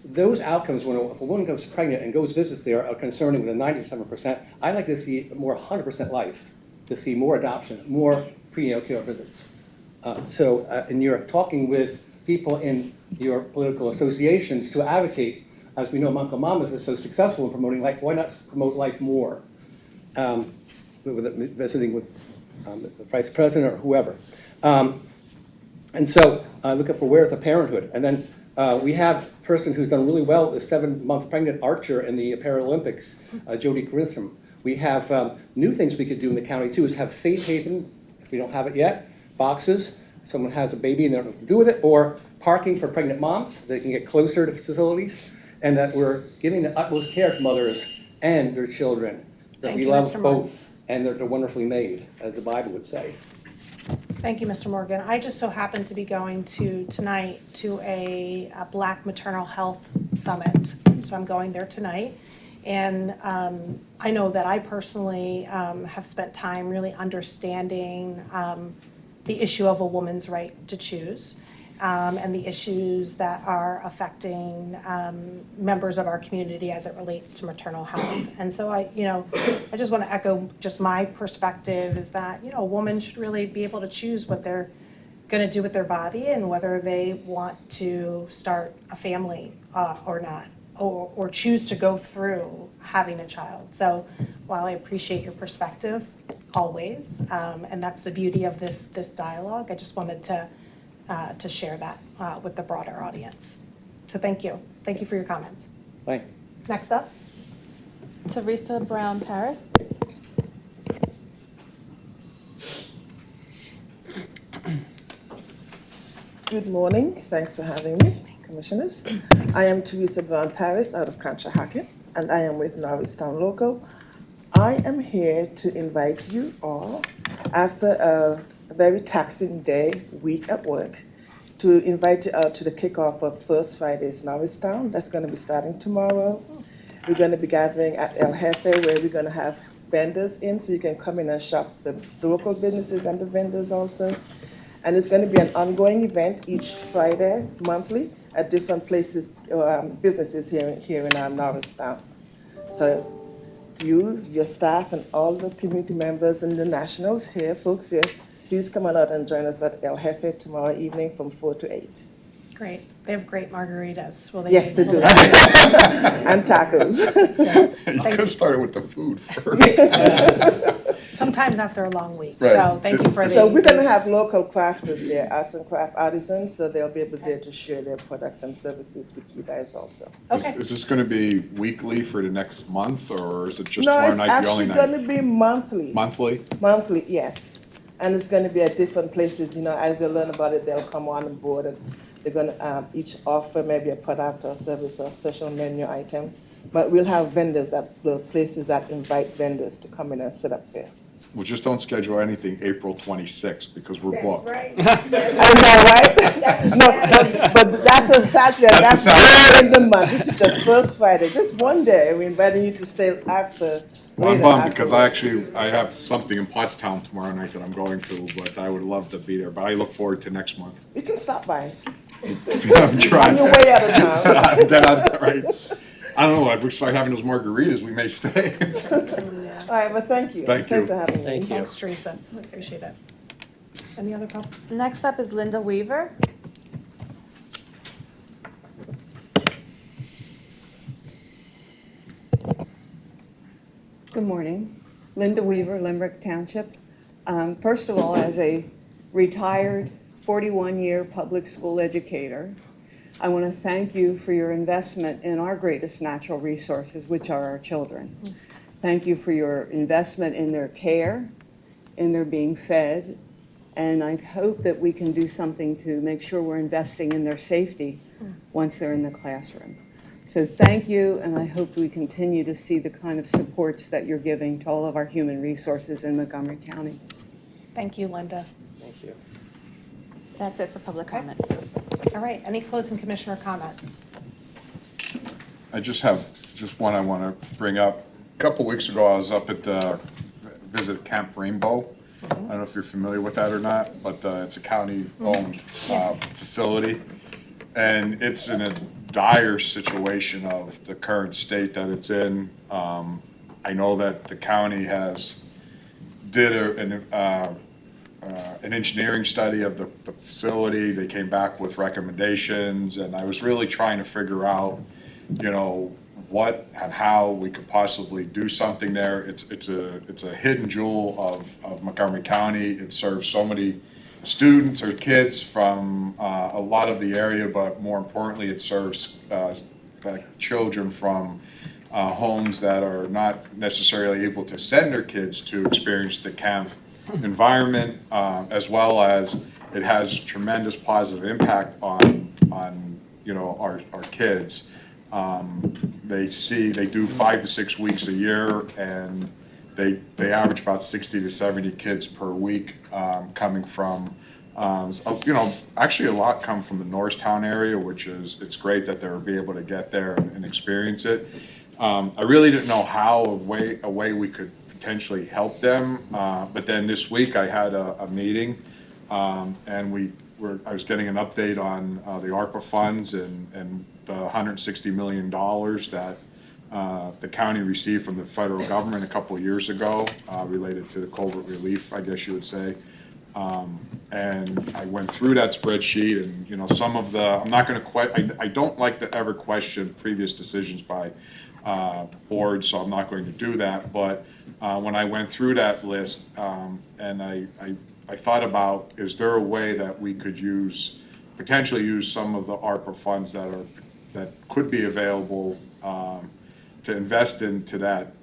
those outcomes, if a woman goes pregnant and goes visits there, are concerning with a 97%. I'd like to see more 100% life, to see more adoption, more prenatal care visits. And you're talking with people in your political associations to advocate as we know, Montgomery Mamas is so successful in promoting life, why not promote life more? Visiting with the Vice President or whoever. And so looking for Where the Parenthood. And then we have a person who's done really well, the 7-month pregnant archer in the Paralympics, Jodie Grintham. We have new things we could do in the county too, is have safe haven, if we don't have it yet, boxes. If someone has a baby and they don't know what to do with it, or parking for pregnant moms, they can get closer to facilities, and that we're giving the utmost care to mothers and their children. That Thank we you, love Mr. Morgan. both, and that they're wonderfully made, as the Bible would say. Thank you, Mr. Morgan. I just so happen to be going tonight to a Black Maternal Health Summit. So I'm going there tonight. And I know that I personally have spent time really understanding the issue of a woman's right to choose and the issues that are affecting members of our community as it relates to maternal health. And so I just want to echo just my perspective is that, a woman should really be able to choose what they're going to do with their body and whether they want to start a family or not, or choose to go through having a child. So while I appreciate your perspective always, and that's the beauty of this dialogue, I just wanted to share that with the broader audience. So thank you. Thank you for your comments. Bye. Next up. Teresa Brown Paris. Good morning. Thanks for having me, Commissioners. I am Teresa Brown Paris out of Conshohocken, and I am with Norristown Local. I am here to invite you all, after a very taxing week at work, to invite you out to the kickoff of First Fridays Norristown. That's going to be starting tomorrow. We're going to be gathering at El Jefe, where we're going to have vendors in, so you can come in and shop the local businesses and the vendors also. And it's going to be an ongoing event each Friday, monthly, at different places, businesses here in Norristown. So you, your staff, and all the community members and the nationals here, folks here, please come on out and join us at El Jefe tomorrow evening from 4 to 8. Great. They have great margaritas. Will they? Yes, they do. And tacos. You could have started with the food first. Sometimes after a long week. Right. So thank you for the. So we're going to have local crafters there, arts and craft artisans, so they'll be able there to share their products and services with you guys also. Okay. Is this going to be weekly for the next month, or is it just tomorrow night the only No, it's night? actually going to be monthly. Monthly? Monthly, yes. And it's going to be at different places, as they learn about it, they'll come on board and they're going to each offer maybe a product or service or special menu item. But we'll have vendors at the places that invite vendors to come in and sit up there. Well, just don't schedule anything April 26th because we're booked. I know, right? No, but that's a Saturday, That's a that's later in the month. This is just First Friday, just one day. We're inviting you to stay after. Well, I'm later bummed because afterwards. I have something in Pottstown tomorrow night that I'm going to, but I would love to be there. But I look forward to next month. You can stop by. I'm On trying. your way out of town. Right. I don't know, if we start having those margaritas, we may stay. All right, well, thank you. Thank Thanks you. for having me. Thank you. Thanks, Teresa. I appreciate it. Any other comments? Next up is Linda Weaver. Good morning. Linda Weaver, Limerick Township. First of all, as a retired 41-year public school educator, I want to thank you for your investment in our greatest natural resources, which are our children. Thank you for your investment in their care, in their being fed, and I hope that we can do something to make sure we're investing in their safety once they're in the classroom. So thank you, and I hope we continue to see the kind of supports that you're giving to all of our human resources in Montgomery County. Thank you, Linda. Thank you. That's it for public comment. All right, any closing commissioner comments? I just have one I want to bring up. A couple weeks ago, I was up at the visit Camp Rainbow. I don't know if you're familiar with that or not, but it's a county-owned facility. And it's in a dire situation of the current state that it's in. I know that the county did an engineering study of the facility. They came back with recommendations, and I was really trying to figure out you know, what and how we could possibly do something there. It's a hidden jewel of Montgomery County. It serves so many students or kids from a lot of the area, but more importantly, it serves children from homes that are not necessarily able to send their kids to experience the camp environment, as well as it has tremendous positive impact on you know, our kids. They do 5 to 6 weeks a year, and they average about 60 to 70 kids per week, coming from, you know, actually a lot come from the Norristown area, which is, it's great that they'll be able to get there and experience it. I really didn't know how, a way we could potentially help them, but then this week I had a meeting, and I was getting an update on the ARPA funds and the $160 million that the county received from the federal government a couple of years ago, related to the COVID relief, I guess you would say. And I went through that spreadsheet, and, you know, some of the, I'm not gonna I don't like to ever question previous decisions by boards, so I'm not going to do that, but when I went through that list, and I thought about, is there a way that we could potentially use some of the ARPA funds that could be available to invest into that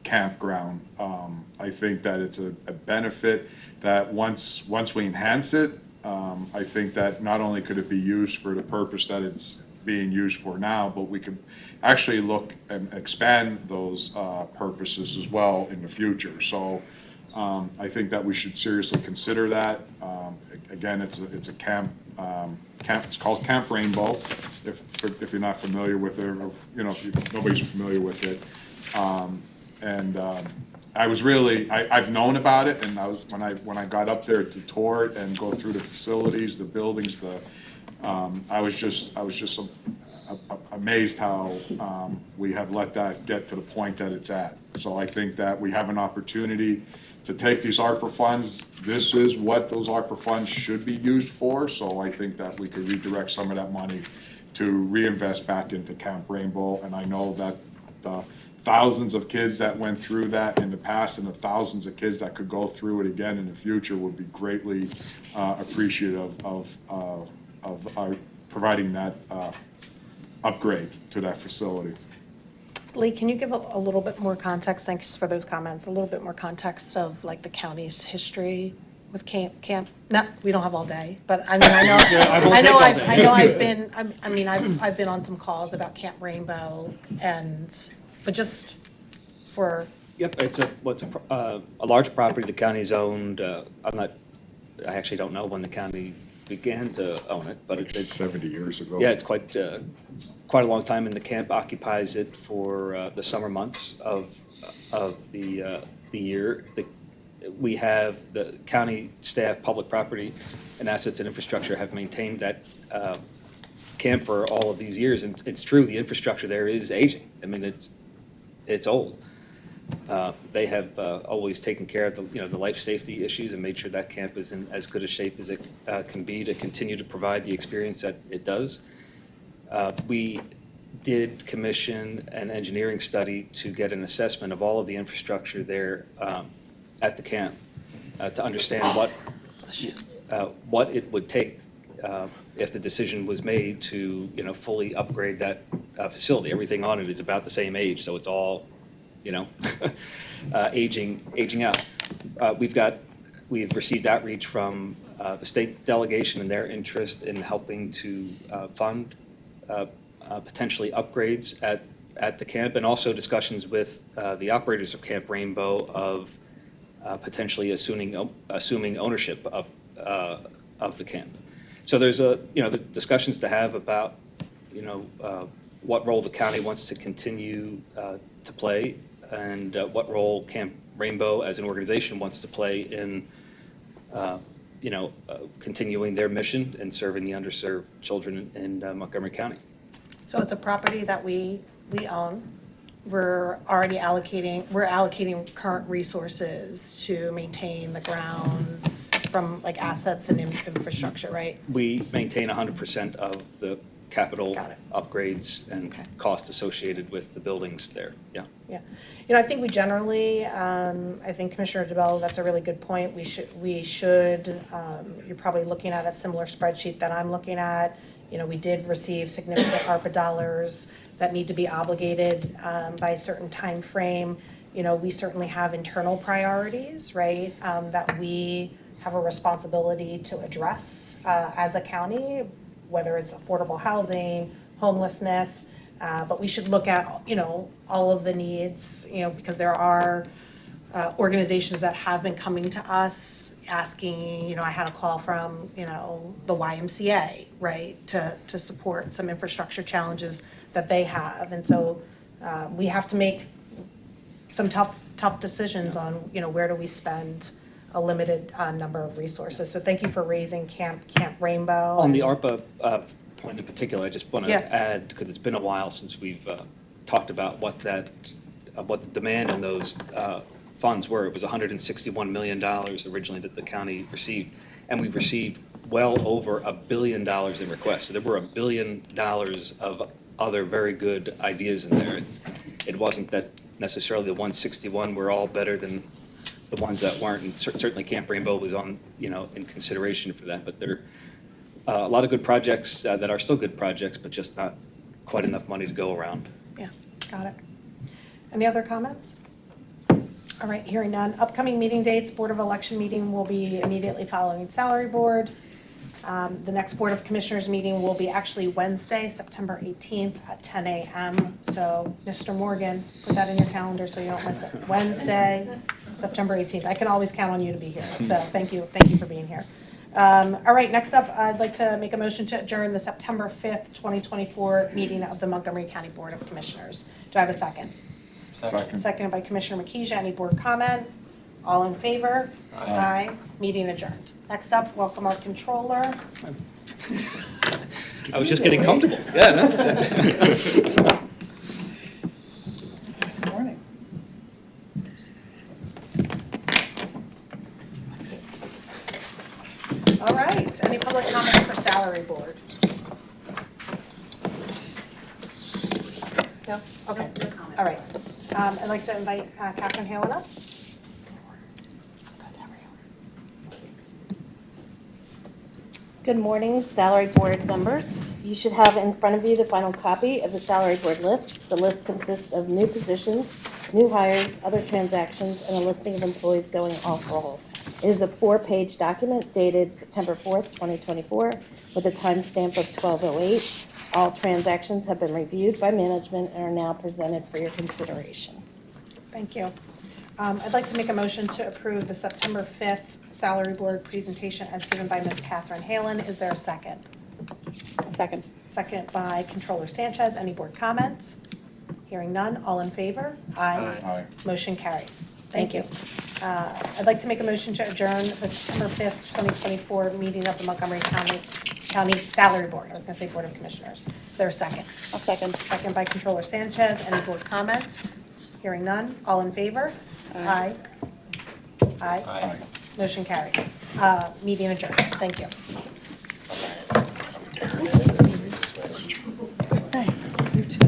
campground. I think that it's a benefit that once we enhance it, I think that not only could it be used for the purpose that it's being used for now, but we could actually look and expand those purposes as well in the future. So I think that we should seriously consider that. Again, it's a camp. It's called Camp Rainbow. If you're not familiar with it, or, you know, if nobody's familiar with it. I was really, I've known about it, and when I got up there to tour it and go through the facilities, the buildings, I was just amazed how we have let that get to the point that it's at. So I think that we have an opportunity to take these ARPA funds. This is what those ARPA funds should be used for. So I think that we could redirect some of that money to reinvest back into Camp Rainbow. And I know that the thousands of kids that went through that in the past and the thousands of kids that could go through it again in the future would be greatly appreciative of our providing that upgrade to that facility. Lee, can you give a little bit more context? Thanks for those comments. A little bit more context of like the county's history with camp. No, we don't have all day, but I mean, I've been on some calls about Camp Rainbow, but just for. Yep, it's a large property the county's owned. I actually don't know when the county began to own it, but it's 70 years ago. Yeah, it's quite a long time, and the camp occupies it for the summer months of the year. We have the county staff, public property, and assets and infrastructure have maintained that camp for all of these years, and it's true, the infrastructure there is aging. I mean, it's old. They have always taken care of the life safety issues and made sure that camp is in as good a shape as it can be to continue to provide the experience that it does. We did commission an engineering study to get an assessment of all of the infrastructure there at the camp to understand what it would take if the decision was made to fully upgrade that facility. Everything on it is about the same age, so it's all aging out. We've received outreach from the state delegation and their interest in helping to fund potentially upgrades at the camp, and also discussions with the operators of Camp Rainbow of potentially assuming ownership of the camp. So there's there's discussions to have about what role the county wants to continue to play, and what role Camp Rainbow as an organization wants to play in continuing their mission and serving the underserved children in Montgomery County. So it's a property that we own. We're allocating current resources to maintain the grounds from like assets and infrastructure, right? We maintain 100% of the capital Got it. upgrades and Okay. costs associated with the buildings there, yeah. Yeah, you know, I think we generally, I think Commissioner DeBello, that's a really good point. We should, you're probably looking at a similar spreadsheet that I'm looking at. You know, we did receive significant ARPA dollars that need to be obligated by a certain time frame. You know, we certainly have internal priorities, right, that we have a responsibility to address as a county, whether it's affordable housing, homelessness, but we should look at, you know, all of the needs, you know, because there are organizations that have been coming to us asking, you know, I had a call from, you know, the YMCA, right, to support some infrastructure challenges that they have. And so we have to make some tough decisions on, you know, where do we spend a limited number of resources. So thank you for raising Camp Rainbow. On the ARPA point in particular, I just want to Yeah. add, because it's been a while since we've talked about what the demand in those funds were. It was $161 million originally that the county received, and we've received well over $1 billion in requests. So there were $1 billion of other very good ideas in there. It wasn't that necessarily the 161 were all better than the ones that weren't, and certainly Camp Rainbow was on, you know, in consideration for that. But there are a lot of good projects that are still good projects, but just not quite enough money to go around. Yeah, got it. Any other comments? All right, hearing none. Upcoming meeting dates, Board of Election meeting will be immediately following Salary Board. The next Board of Commissioners meeting will be actually Wednesday, September 18th at 10 a.m. So, Mr. Morgan, put that in your calendar so you don't miss it. Wednesday, September 18th. I can always count on you to be here, so thank you for being here. All right, next up, I'd like to make a motion to adjourn the September 5th, 2024 meeting of the Montgomery County Board of Commissioners. Do I have a second? Seconded by Commissioner McKeesia. Any board comment? All in favor? Aye. Meeting adjourned. Next up, welcome our controller. I was just getting comfortable. Yeah. Morning. All right, any public comments for Salary Board? No? Okay, all right. I'd like to invite Catherine Halen up. Good morning, Salary Board members. You should have in front of you the final copy of the Salary Board list. The list consists of new positions, new hires, other transactions, and a listing of employees going off roll. It is a 4-page document dated September 4th, 2024, with a timestamp of 12:08. All transactions have been reviewed by management and are now presented for your consideration. Thank you. I'd like to make a motion to approve the September 5th Salary Board presentation as given by Ms. Catherine Halen. Is there a second? Second. Second by Controller Sanchez. Any board comments? Hearing none. All in favor? Aye. Motion carries. Thank you. I'd like to make a motion to adjourn the September 5th, 2024 meeting of the Montgomery County Salary Board. I was going to say Board of Commissioners. Is there a second? I'll second. Second by Controller Sanchez. Any board comment? Hearing none. All in favor? Aye. Aye. Motion carries. Meeting adjourned. Thank you. Thanks. You too.